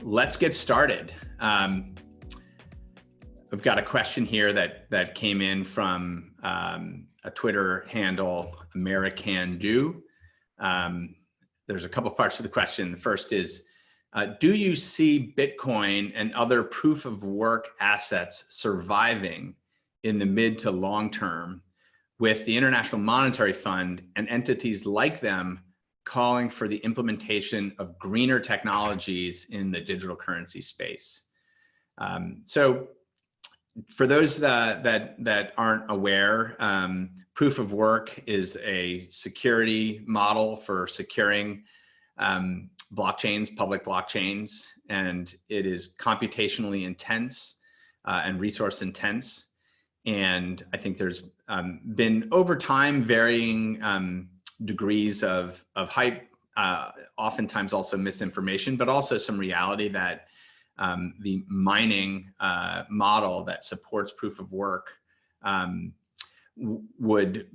Let's get started. I've got a question here that came in from a Twitter handle, AmeriCanDo. There's a couple parts to the question. The first is, do you see Bitcoin and other proof of work assets surviving in the mid to long term, with the International Monetary Fund and entities like them calling for the implementation of greener technologies in the digital currency space? So for those that aren't aware, proof of work is a security model for securing blockchains, public blockchains, and it is computationally intense and resource intense. And I think there's been over time varying degrees of hype, oftentimes also misinformation, but also some reality that the mining model that supports proof of work would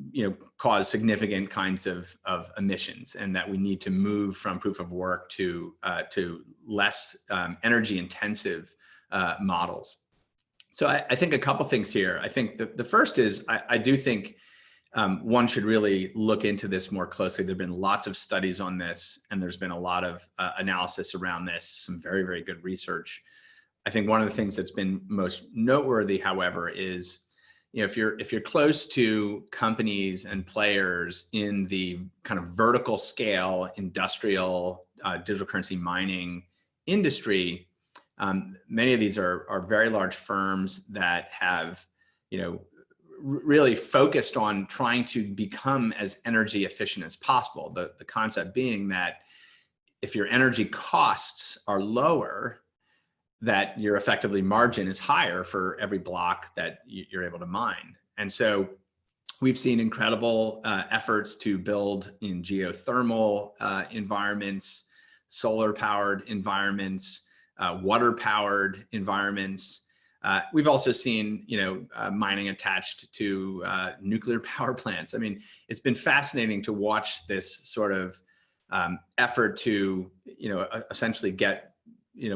cause significant kinds of emissions, and that we need to move from proof of work to less energy intensive models. So I think a couple things here. I think the first is I do think one should really look into this more closely. There have been lots of studies on this, and there's been a lot of analysis around this, some very, very good research. I think one of the things that's been most noteworthy, however, is if you're close to companies and players in the kind of vertical scale industrial digital currency mining industry, many of these are very large firms that have really focused on trying to become as energy efficient as possible. The concept being that if your energy costs are lower, that your effectively margin is higher for every block that you're able to mine. And so we've seen incredible efforts to build in geothermal environments, solar powered environments, water powered environments. We've also seen, mining attached to nuclear power plants. I mean, it's been fascinating to watch this sort of effort to, essentially get,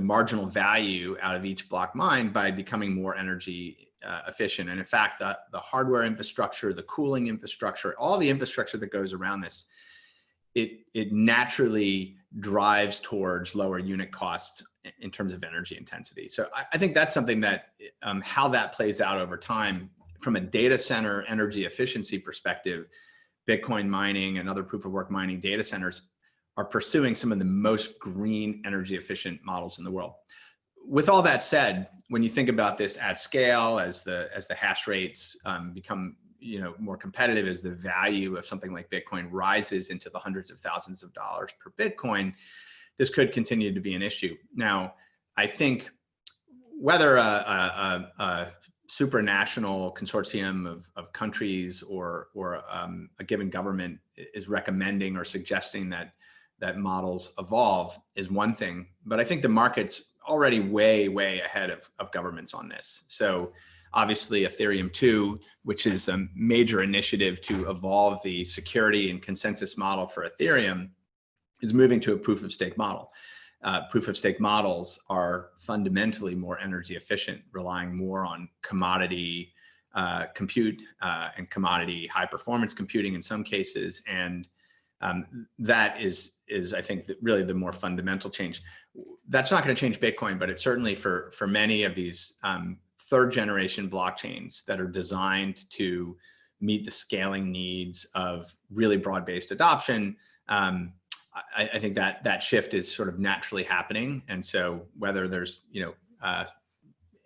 marginal value out of each block mined by becoming more energy efficient. And in fact, the hardware infrastructure, the cooling infrastructure, all the infrastructure that goes around this, it naturally drives towards lower unit costs in terms of energy intensity. So I think that's something that how that plays out over time from a data center energy efficiency perspective, Bitcoin mining and other proof of work mining data centers are pursuing some of the most green energy efficient models in the world. With all that said, when you think about this at scale, as the hash rates become more competitive, as the value of something like Bitcoin rises into the hundreds of thousands of dollars per Bitcoin, this could continue to be an issue. Now, I think whether a supranational consortium of countries or a given government is recommending or suggesting that models evolve is one thing, but I think the market's already way ahead of governments on this. So obviously Ethereum 2, which is a major initiative to evolve the security and consensus model for Ethereum, is moving to a proof of stake model. Proof of stake models are fundamentally more energy efficient, relying more on commodity compute and commodity high performance computing in some cases. And that is I think really the more fundamental change. That's not going to change Bitcoin, but it's certainly for many of these third generation blockchains that are designed to meet the scaling needs of really broad-based adoption. I think that shift is sort of naturally happening. And so whether there's,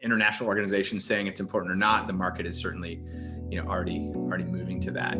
international organizations saying it's important or not, the market is certainly, already moving to that.